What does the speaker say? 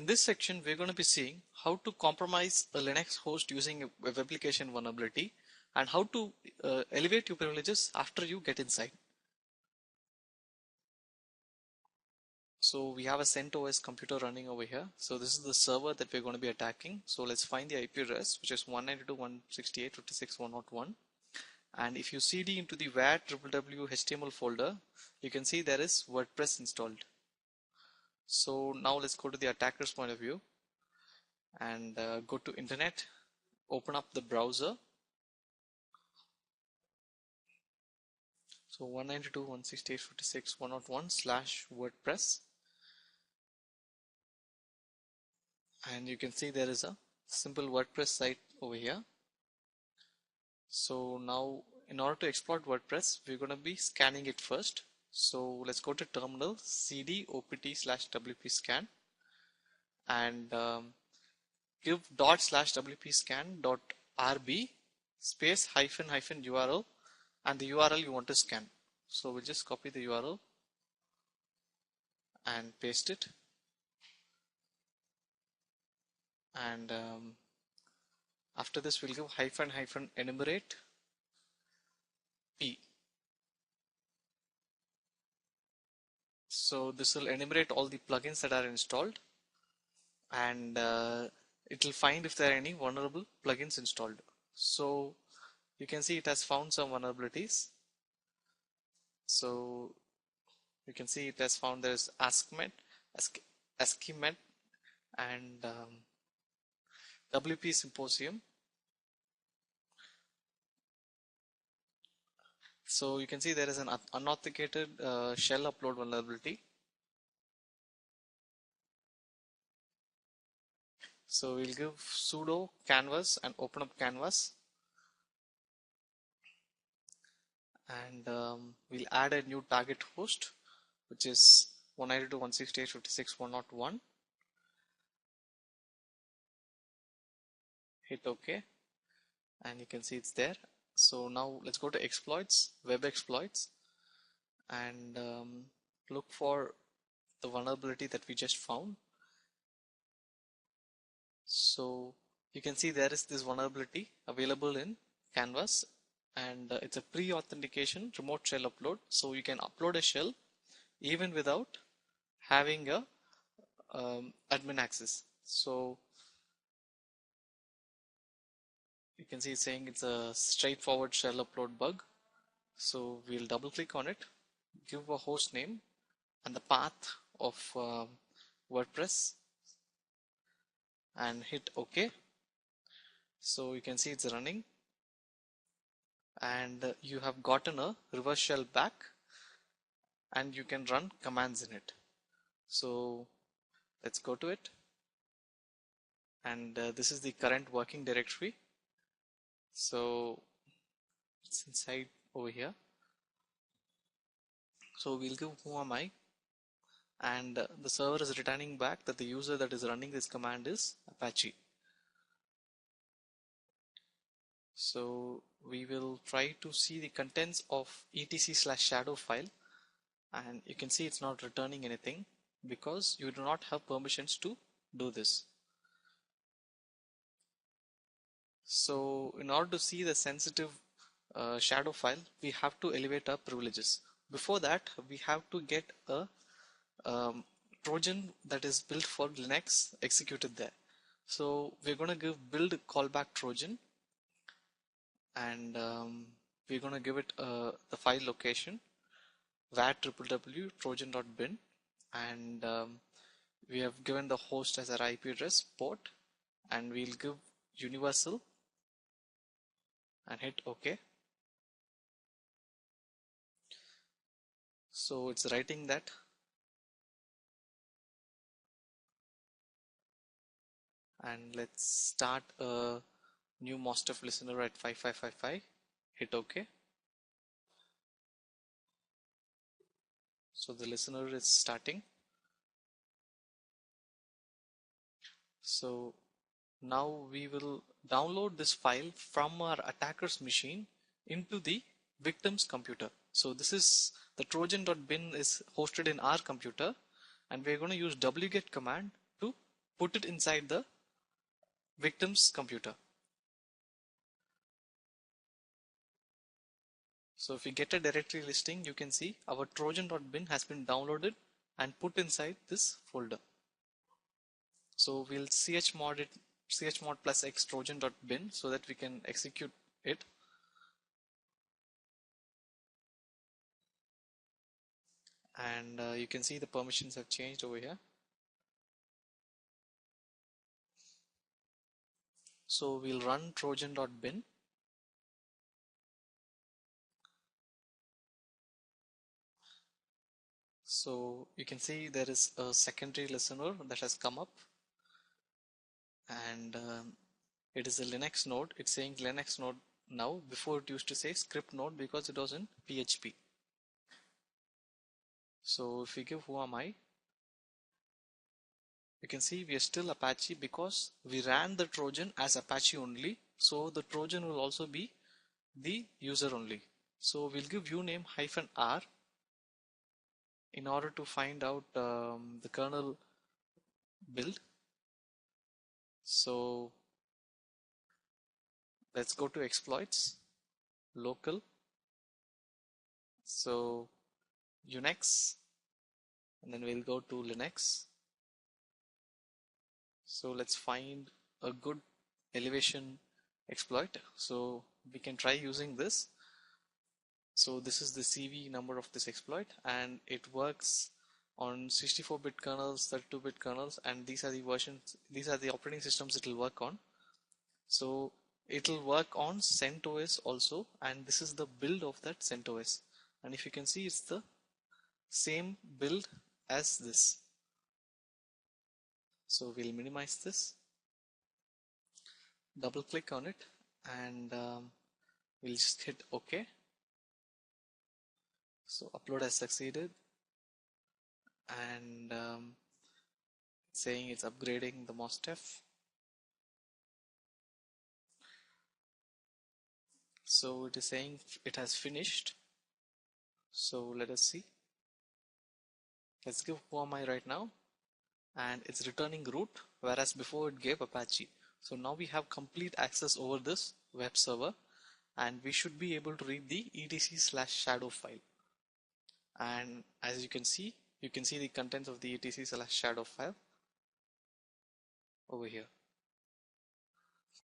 In this section, we're going to be seeing how to compromise a Linux host using a web application vulnerability and how to elevate your privileges after you get inside. So we have a CentOS computer running over here. So this is the server that we're going to be attacking. So let's find the IP address, which is 192.168.56.101. And if you cd into the var www HTML folder, you can see there is WordPress installed. So now let's go to the attacker's point of view and go to internet, open up the browser. So 192.168.56.101/WordPress, and you can see there is a simple WordPress site over here. So now in order to exploit WordPress, we're going to be scanning it first. So let's go to terminal, cd opt/wp scan, and give ./wp-scan.rb space hyphen URL and the URL you want to scan. So we'll just copy the URL and paste it, and after this we'll give hyphen enumerate p. So this will enumerate all the plugins that are installed, and it will find if there are any vulnerable plugins installed. So you can see it has found some vulnerabilities. So you can see it has found there is AskMed, and WP Symposium. So you can see there is an unauthenticated shell upload vulnerability. So we'll give sudo canvas and open up canvas, and we'll add a new target host, which is 192.168.56.101. Hit OK, and you can see it's there. So now let's go to exploits, web exploits, and look for the vulnerability that we just found. So you can see there is this vulnerability available in canvas, and it's a pre-authentication remote shell upload. So you can upload a shell even without having a admin access. So you can see it's saying it's a straightforward shell upload bug. So we'll double click on it, give a host name and the path of WordPress, and hit OK. So you can see it's running, and you have gotten a reverse shell back, and you can run commands in it. So let's go to it, and this is the current working directory. So it's inside over here. So we'll give who am I, and the server is returning back that the user that is running this command is Apache. So we will try to see the contents of etc/shadow file, and you can see it's not returning anything because you do not have permissions to do this. So in order to see the sensitive shadow file, we have to elevate our privileges. Before that, we have to get a Trojan that is built for Linux executed there. So we're going to give build callback Trojan, and we're going to give it the file location var www trojan.bin, and we have given the host as our IP address port, and we'll give universal and hit OK. So it's writing that, and let's start a new Mostaf listener at 5555. Hit OK. So the listener is starting. So now we will download this file from our attacker's machine into the victim's computer. So this is the trojan.bin is hosted in our computer, and we're going to use wget command to put it inside the victim's computer. So if we get a directory listing, you can see our trojan.bin has been downloaded and put inside this folder. So we'll chmod it, chmod plus x trojan.bin so that we can execute it. And you can see the permissions have changed over here. So we'll run trojan.bin. So you can see there is a secondary listener that has come up, and it is a Linux node. It's saying Linux node now. Before it used to say script node because it was in PHP. So if we give who am I, you can see we are still Apache because we ran the Trojan as Apache only. So the Trojan will also be the user only. So we'll give uname -r in order to find out the kernel build. So let's go to exploits, local, so Unix, and then we'll go to Linux. So let's find a good elevation exploit. So we can try using this. So this is the CV number of this exploit, and it works on 64-bit kernels, 32-bit kernels, and these are the versions, these are the operating systems it will work on. So it will work on CentOS also, and this is the build of that CentOS. And if you can see, it's the same build as this. So we'll minimize this, double click on it, and we'll just hit OK. So upload has succeeded, and saying it's upgrading the MOSTEF. So it is saying it has finished. So let us see. Let's give who am I right now, and it's returning root, whereas before it gave Apache. So now we have complete access over this web server, and we should be able to read the etc/shadow file. And as you can see the contents of the etc/shadow file over here.